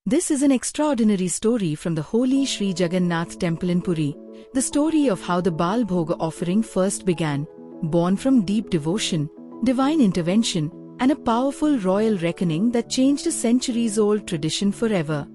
This is an extraordinary story from the holy Sri Jagannath Temple in Puri, the story of how the Bal Bhoga offering first began, born from deep devotion, divine intervention, and a powerful royal reckoning that changed a centuries-old tradition forever.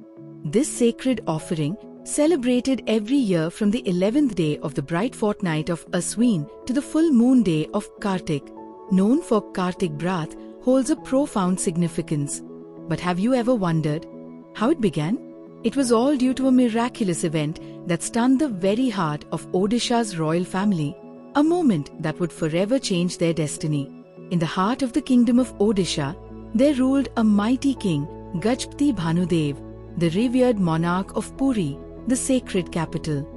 This sacred offering, celebrated every year from the 11th day of the bright fortnight of Aswin to the full moon day of Kartik, known for Kartik Brath, holds a profound significance. But have you ever wondered how it began? It was all due to a miraculous event that stunned the very heart of Odisha's royal family, a moment that would forever change their destiny. In the heart of the kingdom of Odisha, there ruled a mighty king, Gajpati Bhanudev, the revered monarch of Puri, the sacred capital.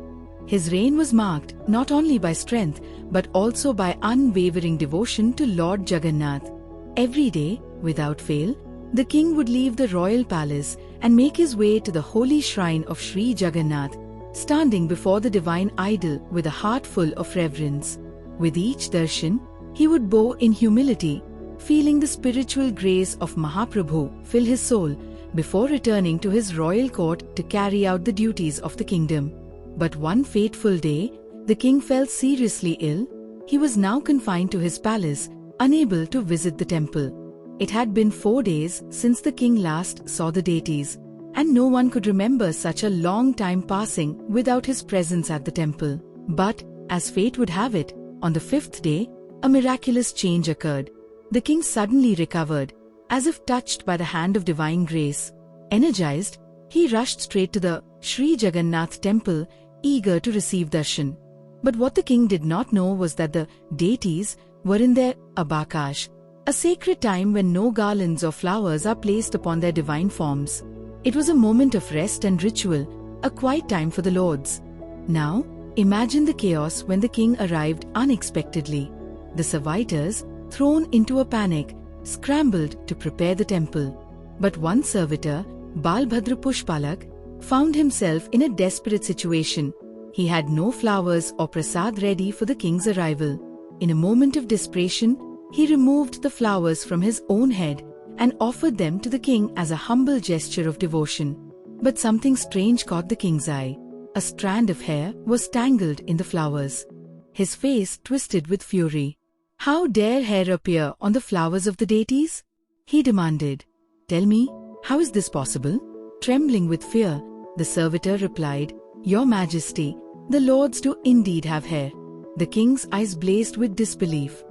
His reign was marked not only by strength but also by unwavering devotion to Lord Jagannath. Every day, without fail, the king would leave the royal palace and make his way to the holy shrine of Sri Jagannath, standing before the divine idol with a heart full of reverence. With each darshan, he would bow in humility, feeling the spiritual grace of Mahaprabhu fill his soul before returning to his royal court to carry out the duties of the kingdom. But one fateful day, the king fell seriously ill. He was now confined to his palace, unable to visit the temple. It had been 4 days since the king last saw the deities, and no one could remember such a long time passing without his presence at the temple. But, as fate would have it, on the 5th day, a miraculous change occurred. The king suddenly recovered, as if touched by the hand of divine grace. Energized, he rushed straight to the Sri Jagannath Temple, eager to receive darshan. But what the king did not know was that the deities were in their abakash, a sacred time when no garlands or flowers are placed upon their divine forms. It was a moment of rest and ritual, a quiet time for the lords. Now, imagine the chaos when the king arrived unexpectedly. The servitors, thrown into a panic, scrambled to prepare the temple. But one servitor, Balbhadra Pushpalak, found himself in a desperate situation. He had no flowers or prasad ready for the king's arrival. In a moment of desperation, he removed the flowers from his own head and offered them to the king as a humble gesture of devotion. But something strange caught the king's eye. A strand of hair was tangled in the flowers. His face twisted with fury. "How dare hair appear on the flowers of the deities?" he demanded. "Tell me, how is this possible?" Trembling with fear, the servitor replied, "Your Majesty, the lords do indeed have hair." The king's eyes blazed with disbelief.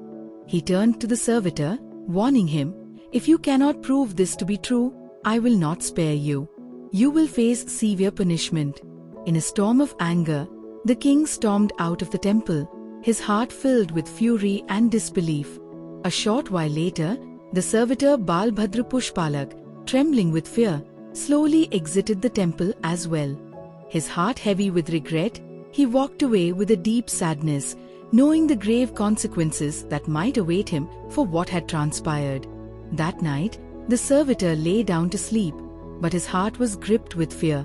He turned to the servitor, warning him, "If you cannot prove this to be true, I will not spare you. You will face severe punishment." In a storm of anger, the king stormed out of the temple, his heart filled with fury and disbelief. A short while later, the servitor Balbhadra Pushpalak, trembling with fear, slowly exited the temple as well. His heart heavy with regret, he walked away with a deep sadness, knowing the grave consequences that might await him for what had transpired. That night, the servitor lay down to sleep, but his heart was gripped with fear.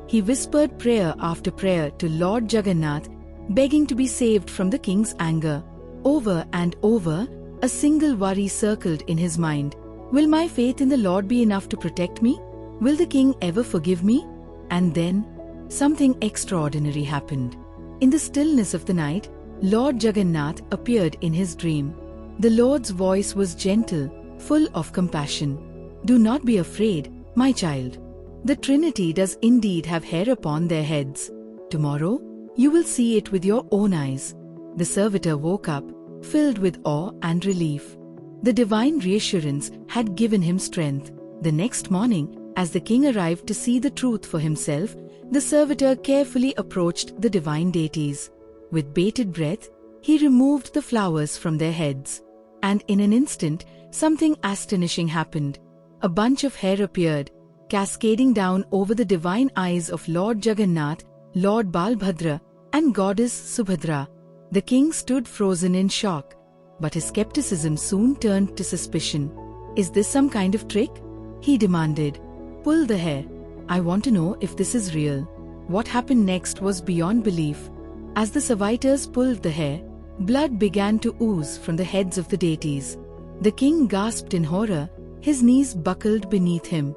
He whispered prayer after prayer to Lord Jagannath, begging to be saved from the king's anger. Over and over, a single worry circled in his mind. Will my faith in the Lord be enough to protect me? Will the king ever forgive me? And then, something extraordinary happened. In the stillness of the night, Lord Jagannath appeared in his dream. The Lord's voice was gentle, full of compassion. "Do not be afraid, my child. The Trinity does indeed have hair upon their heads. Tomorrow, you will see it with your own eyes." The servitor woke up, filled with awe and relief. The divine reassurance had given him strength. The next morning, as the king arrived to see the truth for himself, the servitor carefully approached the divine deities. With bated breath, he removed the flowers from their heads. And in an instant, something astonishing happened. A bunch of hair appeared, cascading down over the divine eyes of Lord Jagannath, Lord Balbhadra, and Goddess Subhadra. The king stood frozen in shock, but his skepticism soon turned to suspicion. "Is this some kind of trick?" he demanded. "Pull the hair. I want to know if this is real." What happened next was beyond belief. As the servitors pulled the hair, blood began to ooze from the heads of the deities. The king gasped in horror, his knees buckled beneath him.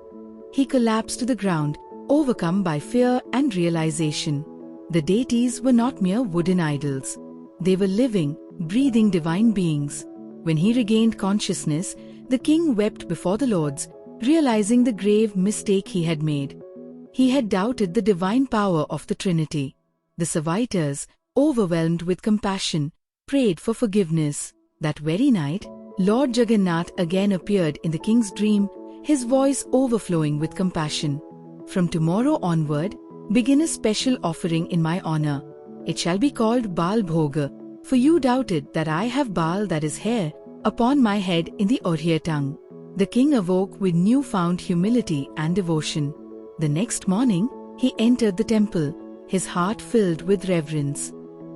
he collapsed to the ground, overcome by fear and realization. The deities were not mere wooden idols. They were living, breathing divine beings. When he regained consciousness, the king wept before the lords, realizing the grave mistake he had made. He had doubted the divine power of the Trinity. The servitors, overwhelmed with compassion, prayed for forgiveness. That very night, Lord Jagannath again appeared in the king's dream, his voice overflowing with compassion. From tomorrow onward, begin a special offering in my honor. It shall be called Bal Bhoga, for you doubted that I have Bal, that is hair, upon my head in the Oriya tongue. The king awoke with newfound humility and devotion. The next morning, he entered the temple, his heart filled with reverence.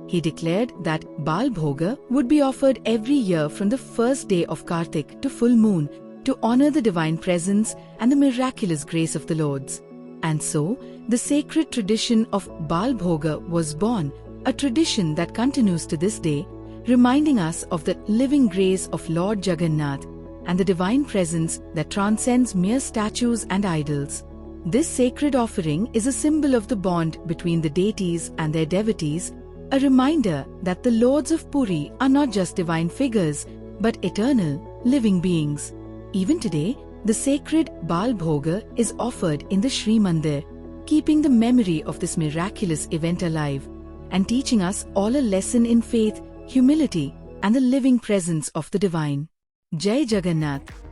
He declared that Bal Bhoga would be offered every year from the first day of Kartik to full moon to honor the divine presence and the miraculous grace of the lords. And so, the sacred tradition of Bal Bhoga was born, a tradition that continues to this day, reminding us of the living grace of Lord Jagannath and the divine presence that transcends mere statues and idols. This sacred offering is a symbol of the bond between the deities and their devotees, a reminder that the lords of Puri are not just divine figures, but eternal, living beings. Even today, the sacred Bal Bhoga is offered in the Sri Mandir, keeping the memory of this miraculous event alive and teaching us all a lesson in faith, humility, and the living presence of the divine. Jai Jagannath.